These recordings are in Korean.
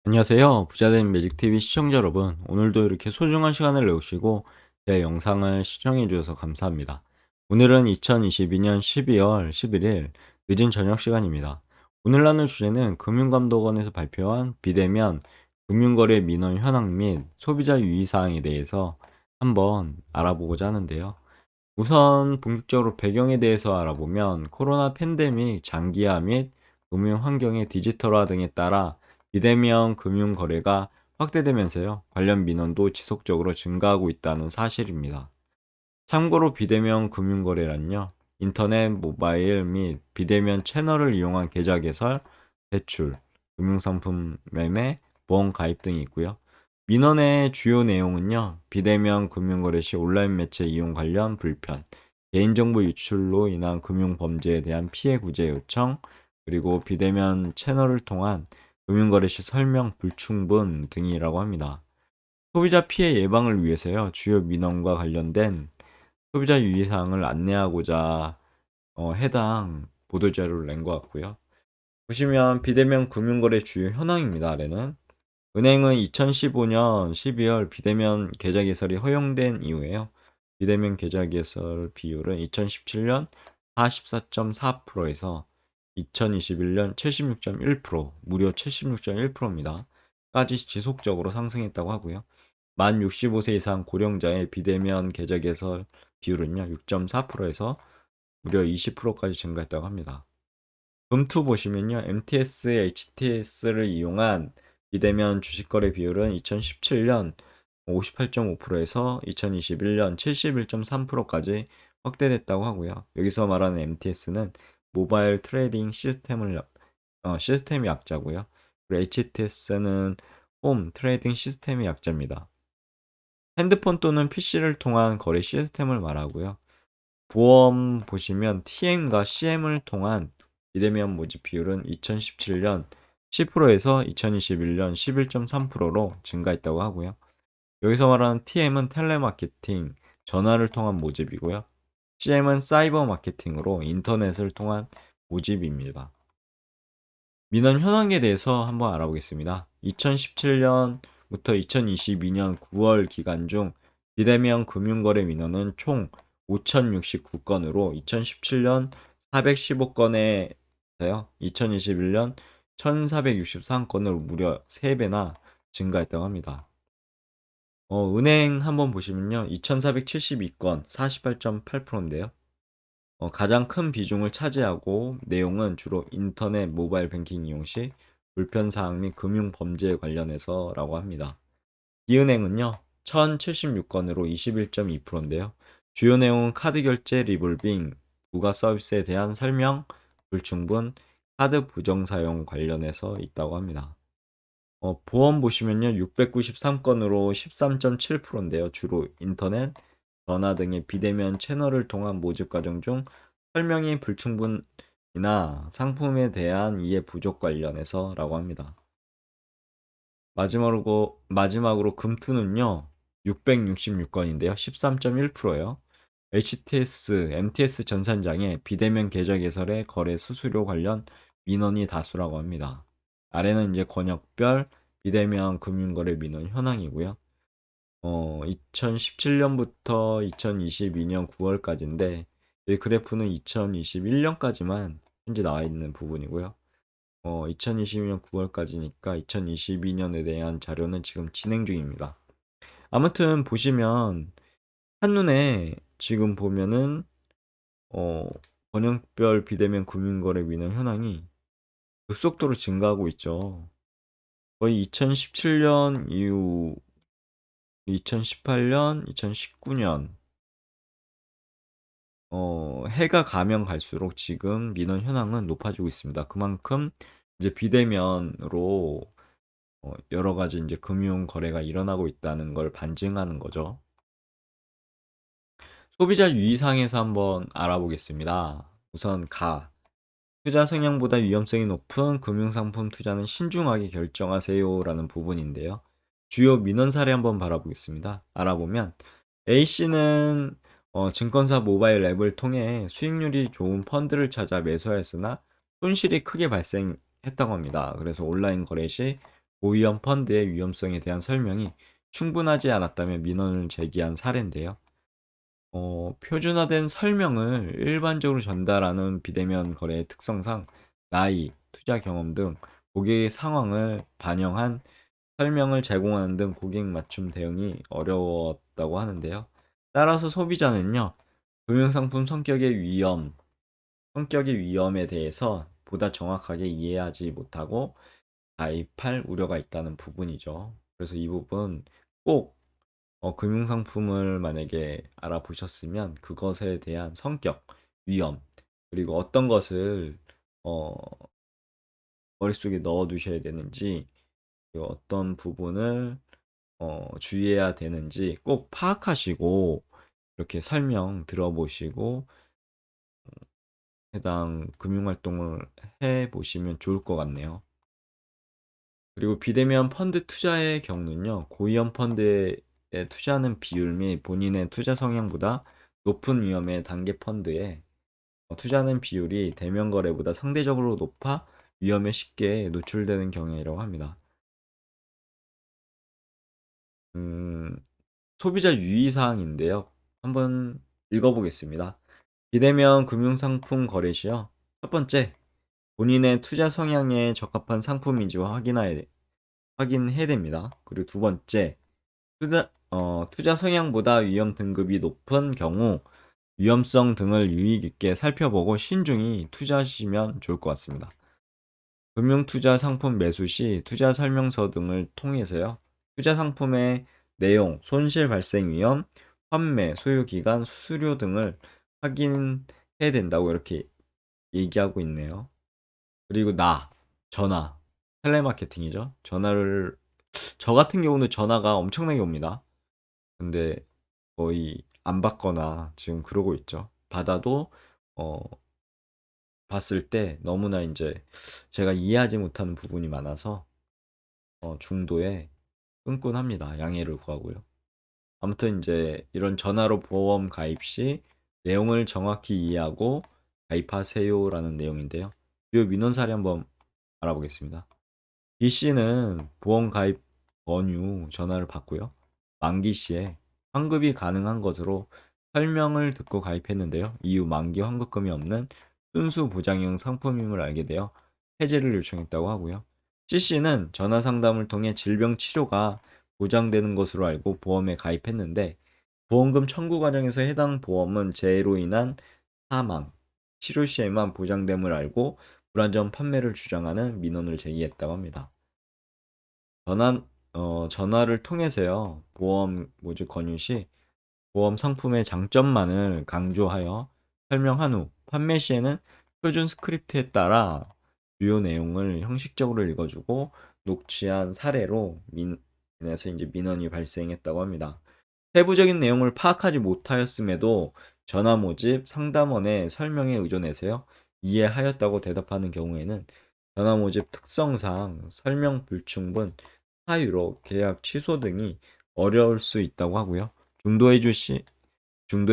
안녕하세요. 부자된 매직TV 시청자 여러분. 오늘도 이렇게 소중한 시간을 내주시고 제 영상을 시청해 주셔서 감사합니다. 오늘은 2022년 12월 11일 늦은 저녁 시간입니다. 오늘 나눌 주제는 금융감독원에서 발표한 비대면 금융거래 민원 현황 및 소비자 유의사항에 대해서 한번 알아보고자 하는데요. 우선 본격적으로 배경에 대해서 알아보면 코로나 팬데믹 장기화 및 금융 환경의 디지털화 등에 따라 비대면 금융 거래가 확대되면서요. 관련 민원도 지속적으로 증가하고 있다는 사실입니다. 참고로 비대면 금융 거래란요. 인터넷, 모바일 및 비대면 채널을 이용한 계좌 개설, 대출, 금융상품 매매, 보험 가입 등이 있고요. 민원의 주요 내용은요. 비대면 금융거래 시 온라인 매체 이용 관련 불편, 개인정보 유출로 인한 금융범죄에 대한 피해 구제 요청, 그리고 비대면 채널을 통한 금융거래 시 설명 불충분 등이라고 합니다. 소비자 피해 예방을 위해서요. 주요 민원과 관련된 소비자 유의사항을 안내하고자 해당 보도자료를 낸 것 같고요. 보시면 비대면 금융거래 주요 현황입니다. 아래는 은행은 2015년 12월 비대면 계좌 개설이 허용된 이후에요. 비대면 계좌 개설 비율은 2017년 44.4%에서 2021년 76.1%, 무려 76.1%입니다. 까지 지속적으로 상승했다고 하고요. 만 65세 이상 고령자의 비대면 계좌 개설 비율은요, 6.4%에서 무려 20%까지 증가했다고 합니다. 금투 보시면요, MTS, HTS를 이용한 비대면 주식거래 비율은 2017년 58.5%에서 2021년 71.3%까지 확대됐다고 하고요. 여기서 말하는 MTS는 모바일 트레이딩 시스템의 약자고요. 그리고 HTS는 홈 트레이딩 시스템의 약자입니다. 핸드폰 또는 PC를 통한 거래 시스템을 말하고요. 보험 보시면 TM과 CM을 통한 비대면 모집 비율은 2017년 10%에서 2021년 11.3%로 증가했다고 하고요. 여기서 말하는 TM은 텔레마케팅, 전화를 통한 모집이고요. CM은 사이버 마케팅으로 인터넷을 통한 모집입니다. 민원 현황에 대해서 한번 알아보겠습니다. 2017년부터 2022년 9월 기간 중 비대면 금융거래 민원은 총 5,069건으로 2017년 415건에서요. 2021년 1,463건으로 무려 3배나 증가했다고 합니다. 은행 한번 보시면요. 2,472건, 48.8%인데요. 가장 큰 비중을 차지하고 내용은 주로 인터넷, 모바일 뱅킹 이용 시 불편 사항 및 금융 범죄에 관련해서라고 합니다. 이은행은요. 1,076건으로 21.2%인데요. 주요 내용은 카드 결제, 리볼빙, 부가 서비스에 대한 설명, 불충분, 카드 부정 사용 관련해서 있다고 합니다. 보험 보시면요. 693건으로 13.7%인데요. 주로 인터넷, 전화 등의 비대면 채널을 통한 모집 과정 중 설명이 불충분이나 상품에 대한 이해 부족 관련해서라고 합니다. 마지막으로 금투는요. 666건인데요. 13.1%예요. HTS, MTS 전산장의 비대면 계좌 개설의 거래 수수료 관련 민원이 다수라고 합니다. 아래는 이제 권역별 비대면 금융거래 민원 현황이고요. 2017년부터 2022년 9월까지인데 이 그래프는 2021년까지만 현재 나와 있는 부분이고요. 2022년 9월까지니까 2022년에 대한 자료는 지금 진행 중입니다. 아무튼 보시면 한눈에 지금 보면은 어, 번영별 비대면 금융거래 민원 현황이 급속도로 증가하고 있죠. 거의 2017년 이후 2018년, 2019년 해가 가면 갈수록 지금 민원 현황은 높아지고 있습니다. 그만큼 이제 비대면으로 여러 가지 이제 금융 거래가 일어나고 있다는 걸 반증하는 거죠. 소비자 유의사항에서 한번 알아보겠습니다. 우선 투자 성향보다 위험성이 높은 금융상품 투자는 신중하게 결정하세요라는 부분인데요. 주요 민원 사례 한번 알아보면 A씨는 증권사 모바일 앱을 통해 수익률이 좋은 펀드를 찾아 매수하였으나 손실이 크게 발생했다고 합니다. 그래서 온라인 거래 시 고위험 펀드의 위험성에 대한 설명이 충분하지 않았다며 민원을 제기한 사례인데요. 표준화된 설명을 일반적으로 전달하는 비대면 거래의 특성상 나이, 투자 경험 등 고객의 상황을 반영한 설명을 제공하는 등 고객 맞춤 대응이 어려웠다고 하는데요. 따라서 소비자는요, 금융상품 성격의 위험에 대해서 보다 정확하게 이해하지 못하고 가입할 우려가 있다는 부분이죠. 그래서 이 부분 꼭 금융상품을 만약에 알아보셨으면 그것에 대한 성격, 위험, 그리고 어떤 것을 어, 머릿속에 넣어 두셔야 되는지, 그리고 어떤 부분을 주의해야 되는지 꼭 파악하시고 이렇게 설명 들어보시고 해당 금융활동을 해보시면 좋을 것 같네요. 그리고 비대면 펀드 투자의 경우는요, 고위험 펀드에 투자하는 비율 및 본인의 투자 성향보다 높은 위험의 단계 펀드에 투자하는 비율이 대면 거래보다 상대적으로 높아 위험에 쉽게 노출되는 경향이라고 합니다. 음, 소비자 유의사항인데요. 한번 읽어보겠습니다. 비대면 금융상품 거래 시요. 첫 번째, 본인의 투자 성향에 적합한 상품인지 확인해야 됩니다. 그리고 두 번째, 투자 성향보다 위험 등급이 높은 경우 위험성 등을 유의 깊게 살펴보고 신중히 투자하시면 좋을 것 같습니다. 금융투자 상품 매수 시 투자 설명서 등을 통해서요. 투자 상품의 내용, 손실 발생 위험, 환매, 소요 기간, 수수료 등을 확인해야 된다고 이렇게 얘기하고 있네요. 그리고 전화, 텔레마케팅이죠. 저 같은 경우는 전화가 엄청나게 옵니다. 근데 거의 안 받거나 지금 그러고 있죠. 받아도 어, 봤을 때 너무나 이제 제가 이해하지 못하는 부분이 많아서 중도에 끈끈합니다. 양해를 구하고요. 아무튼 이제 이런 전화로 보험 가입 시 내용을 정확히 이해하고 가입하세요라는 내용인데요. 주요 민원 사례 한번 알아보겠습니다. B 씨는 보험 가입 권유 전화를 받고요. 만기 시에 환급이 가능한 것으로 설명을 듣고 가입했는데요. 이후 만기 환급금이 없는 순수 보장형 상품임을 알게 되어 해지를 요청했다고 하고요. C 씨는 전화 상담을 통해 질병 치료가 보장되는 것으로 알고 보험에 가입했는데 보험금 청구 과정에서 해당 보험은 재해로 인한 사망, 치료 시에만 보장됨을 알고 불안전 판매를 주장하는 민원을 제기했다고 합니다. 전화를 통해서요. 보험 모집 권유 시 보험 상품의 장점만을 강조하여 설명한 후 판매 시에는 표준 스크립트에 따라 주요 내용을 형식적으로 읽어주고 녹취한 사례로 인해서 이제 민원이 발생했다고 합니다. 세부적인 내용을 파악하지 못하였음에도 전화 모집 상담원의 설명에 의존해서요. 이해하였다고 대답하는 경우에는 전화 모집 특성상 설명 불충분, 사유로 계약 취소 등이 어려울 수 있다고 하고요. 중도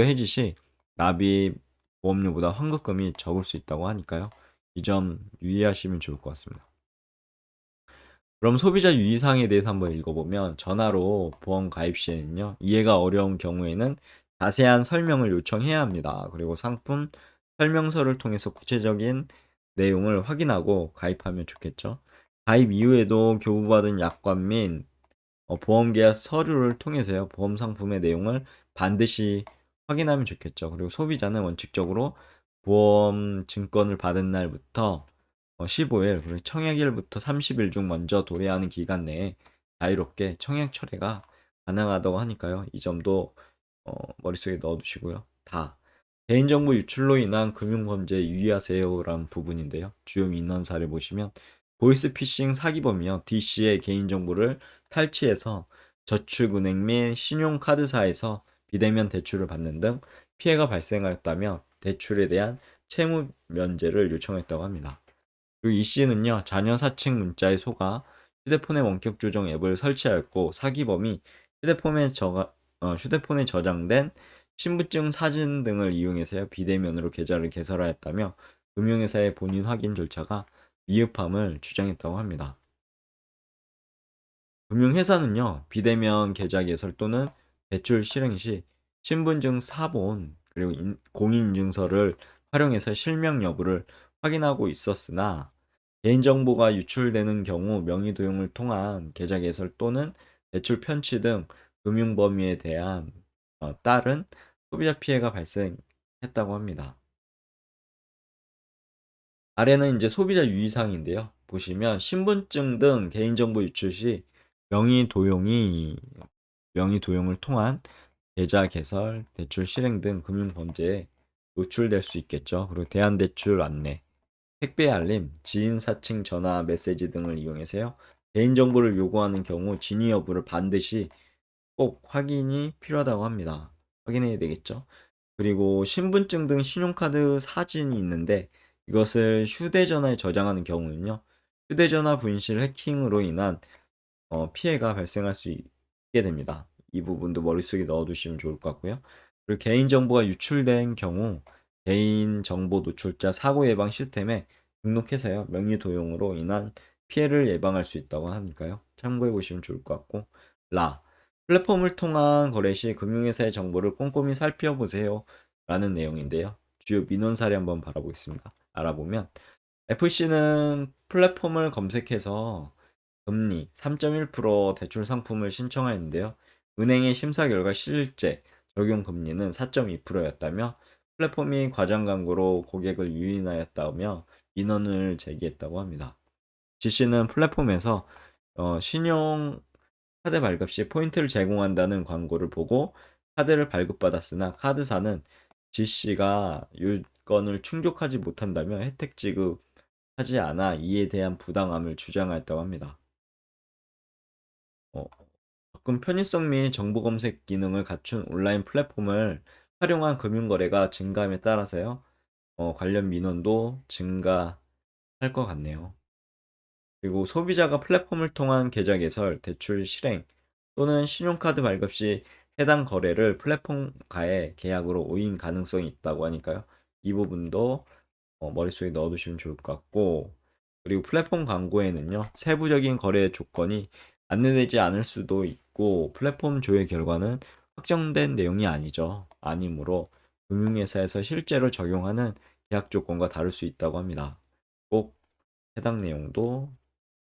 해지 시 납입 보험료보다 환급금이 적을 수 있다고 하니까요. 이 점 유의하시면 좋을 것 같습니다. 그럼 소비자 유의사항에 대해서 한번 읽어보면 전화로 보험 가입 시에는요. 이해가 어려운 경우에는 자세한 설명을 요청해야 합니다. 그리고 상품 설명서를 통해서 구체적인 내용을 확인하고 가입하면 좋겠죠. 가입 이후에도 교부받은 약관 및 보험계약 서류를 통해서요. 보험 상품의 내용을 반드시 확인하면 좋겠죠. 그리고 소비자는 원칙적으로 보험 증권을 받은 날부터 15일, 그리고 청약일부터 30일 중 먼저 도래하는 기간 내에 자유롭게 청약 철회가 가능하다고 하니까요. 이 점도 머릿속에 넣어두시고요. 개인정보 유출로 인한 금융범죄에 유의하세요라는 부분인데요. 주요 민원 사례 보시면 보이스피싱 사기범이요. D씨의 개인정보를 탈취해서 저축은행 및 신용카드사에서 비대면 대출을 받는 등 피해가 발생하였다며 대출에 대한 채무 면제를 요청했다고 합니다. 그리고 이 씨는요, 자녀 사칭 문자에 속아 휴대폰의 원격 조정 앱을 설치하였고 사기범이 휴대폰에 저장된 신분증 사진 등을 이용해서 비대면으로 계좌를 개설하였다며 금융회사의 본인 확인 절차가 미흡함을 주장했다고 합니다. 금융회사는요, 비대면 계좌 개설 또는 대출 실행 시 신분증 사본 그리고 공인인증서를 활용해서 실명 여부를 확인하고 있었으나 개인정보가 유출되는 경우 명의 도용을 통한 계좌 개설 또는 대출 편취 등 금융 범위에 대한 따른 소비자 피해가 발생했다고 합니다. 아래는 이제 소비자 유의사항인데요. 보시면 신분증 등 개인정보 유출 시 명의 도용이 명의 도용을 통한 계좌 개설, 대출 실행 등 금융 범죄에 노출될 수 있겠죠. 그리고 대한대출 안내, 택배 알림, 지인 사칭 전화, 메시지 등을 이용해서요. 개인정보를 요구하는 경우 진위 여부를 반드시 꼭 확인이 필요하다고 합니다. 확인해야 되겠죠. 그리고 신분증 등 신용카드 사진이 있는데 이것을 휴대전화에 저장하는 경우는요. 휴대전화 분실 해킹으로 인한 피해가 발생할 수 있게 됩니다. 이 부분도 머릿속에 넣어두시면 좋을 것 같고요. 그리고 개인정보가 유출된 경우 개인정보 노출자 사고 예방 시스템에 등록해서요. 명의 도용으로 인한 피해를 예방할 수 있다고 하니까요. 참고해 보시면 좋을 것 같고 플랫폼을 통한 거래 시 금융회사의 정보를 꼼꼼히 살펴보세요. 라는 내용인데요. 주요 민원 사례 한번 알아보면 FC는 플랫폼을 검색해서 금리 3.1% 대출 상품을 신청하였는데요. 은행의 심사 결과 실제 적용 금리는 4.2%였다며 플랫폼이 과장 광고로 고객을 유인하였다며 민원을 제기했다고 합니다. G씨는 플랫폼에서 신용 카드 발급 시 포인트를 제공한다는 광고를 보고 카드를 발급받았으나 카드사는 G씨가 요건을 충족하지 못한다며 혜택 지급하지 않아 이에 대한 부당함을 주장하였다고 합니다. 어, 접근 편의성 및 정보 검색 기능을 갖춘 온라인 플랫폼을 활용한 금융거래가 증가함에 따라서요. 관련 민원도 증가할 것 같네요. 그리고 소비자가 플랫폼을 통한 계좌 개설, 대출 실행 또는 신용카드 발급 시 해당 거래를 플랫폼과의 계약으로 오인 가능성이 있다고 하니까요. 이 부분도 머릿속에 넣어두시면 좋을 것 같고, 그리고 플랫폼 광고에는요, 세부적인 거래 조건이 안내되지 않을 수도 있고, 플랫폼 조회 결과는 확정된 내용이 아니므로 금융회사에서 실제로 적용하는 계약 조건과 다를 수 있다고 합니다. 꼭 해당 내용도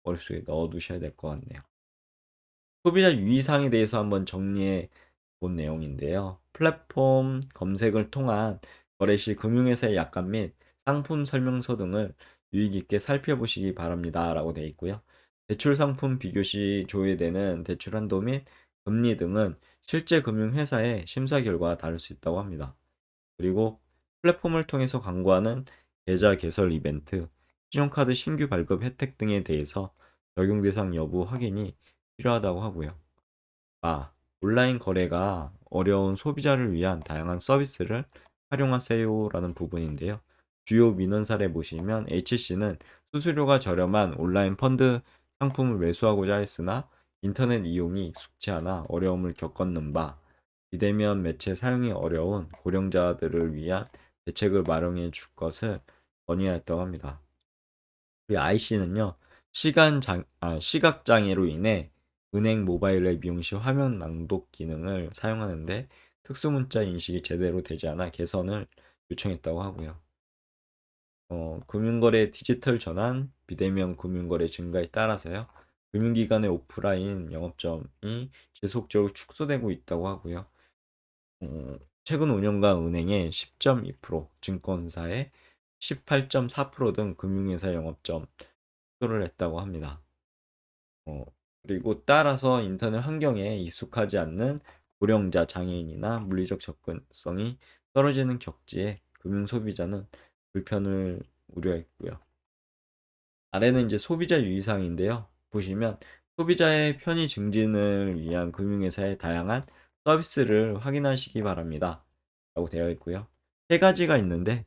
머릿속에 넣어두셔야 될 것 같네요. 소비자 유의사항에 대해서 한번 정리해 본 내용인데요. 플랫폼 검색을 통한 거래 시 금융회사의 약관 및 상품 설명서 등을 유의 깊게 살펴보시기 바랍니다. 라고 되어 있고요. 대출 상품 비교 시 조회되는 대출 한도 및 금리 등은 실제 금융회사의 심사 결과와 다를 수 있다고 합니다. 그리고 플랫폼을 통해서 광고하는 계좌 개설 이벤트, 신용카드 신규 발급 혜택 등에 대해서 적용 대상 여부 확인이 필요하다고 하고요. 온라인 거래가 어려운 소비자를 위한 다양한 서비스를 활용하세요라는 부분인데요. 주요 민원 사례 보시면 HC는 수수료가 저렴한 온라인 펀드 상품을 매수하고자 했으나 인터넷 이용이 익숙치 않아 어려움을 겪었는 바, 비대면 매체 사용이 어려운 고령자들을 위한 대책을 마련해 줄 것을 건의하였다고 합니다. 그리고 IC는요, 시각장애로 인해 은행 모바일 앱 이용 시 화면 낭독 기능을 사용하는데 특수문자 인식이 제대로 되지 않아 개선을 요청했다고 하고요. 금융거래 디지털 전환, 비대면 금융거래 증가에 따라서요. 금융기관의 오프라인 영업점이 지속적으로 축소되고 있다고 하고요. 최근 5년간 은행의 10.2%, 증권사의 18.4%등 금융회사 영업점 축소를 했다고 합니다. 어, 그리고 따라서 인터넷 환경에 익숙하지 않는 고령자, 장애인이나 물리적 접근성이 떨어지는 격지에 금융 소비자는 불편을 우려했고요. 아래는 이제 소비자 유의사항인데요. 보시면 소비자의 편의 증진을 위한 금융회사의 다양한 서비스를 확인하시기 바랍니다. 라고 되어 있고요. 세 가지가 있는데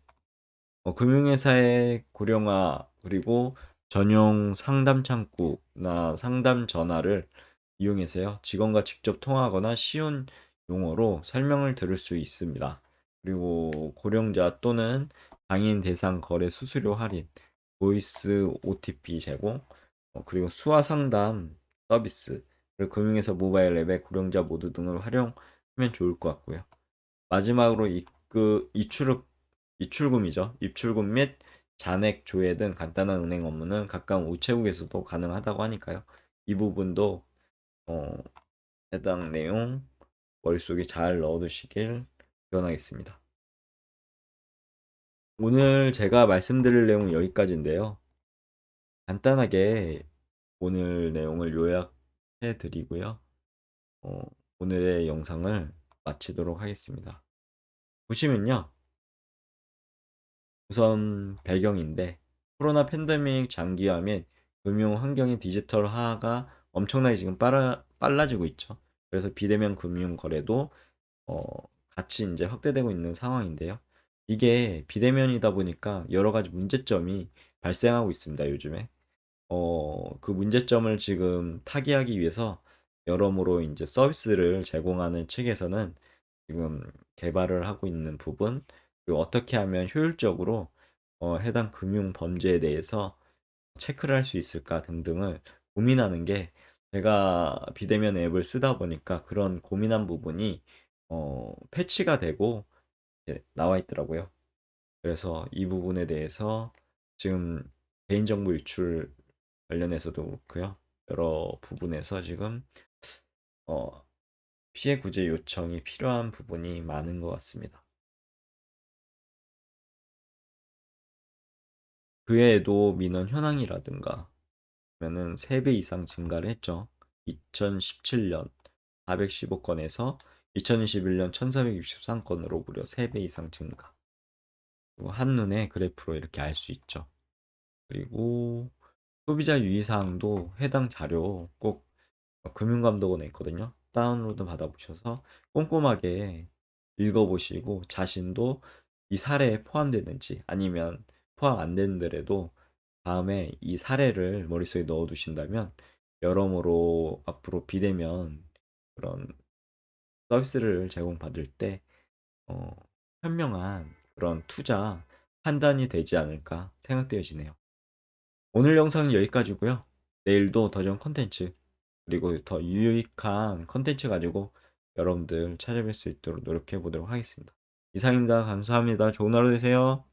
금융회사의 고령화 그리고 전용 상담 창구나 상담 전화를 이용해서요. 직원과 직접 통화하거나 쉬운 용어로 설명을 들을 수 있습니다. 그리고 고령자 또는 장애인 대상 거래 수수료 할인, 보이스 OTP 제공, 그리고 수화 상담 서비스, 그리고 금융에서 모바일 앱의 고령자 모드 등을 활용하면 좋을 것 같고요. 마지막으로 입출금이죠. 입출금 및 잔액 조회 등 간단한 은행 업무는 가까운 우체국에서도 가능하다고 하니까요. 이 부분도 어, 해당 내용 머릿속에 잘 넣어두시길 기원하겠습니다. 오늘 제가 말씀드릴 내용은 여기까지인데요. 간단하게 오늘 내용을 요약해 드리고요. 어, 오늘의 영상을 마치도록 하겠습니다. 보시면요. 우선 배경인데 코로나 팬데믹 장기화 및 금융 환경의 디지털화가 엄청나게 지금 빨라지고 있죠. 그래서 비대면 금융 거래도 어, 같이 이제 확대되고 있는 상황인데요. 이게 비대면이다 보니까 여러 가지 문제점이 발생하고 있습니다, 요즘에. 그 문제점을 지금 타개하기 위해서 여러모로 이제 서비스를 제공하는 측에서는 지금 개발을 하고 있는 부분, 그리고 어떻게 하면 효율적으로 해당 금융 범죄에 대해서 체크를 할 수 있을까 등등을 고민하는 게 제가 비대면 앱을 쓰다 보니까 그런 고민한 부분이 패치가 되고 나와 있더라고요. 그래서 이 부분에 대해서 지금 개인정보 유출 관련해서도 그렇고요. 여러 부분에서 지금 어, 피해 구제 요청이 필요한 부분이 많은 것 같습니다. 그 외에도 민원 현황이라든가 그러면은 3배 이상 증가를 했죠. 2017년 415건에서 2021년 1463건으로 무려 3배 이상 증가. 그리고 한눈에 그래프로 이렇게 알 수 있죠. 그리고 소비자 유의사항도 해당 자료 꼭 금융감독원에 있거든요. 다운로드 받아보셔서 꼼꼼하게 읽어보시고 자신도 이 사례에 포함되는지 아니면 포함 안 되는데라도 다음에 이 사례를 머릿속에 넣어두신다면 여러모로 앞으로 비대면 그런 서비스를 제공받을 때 어, 현명한 그런 투자 판단이 되지 않을까 생각되어지네요. 오늘 영상은 여기까지고요. 내일도 더 좋은 컨텐츠 그리고 더 유익한 컨텐츠 가지고 여러분들 찾아뵐 수 있도록 노력해 보도록 하겠습니다. 이상입니다. 감사합니다. 좋은 하루 되세요.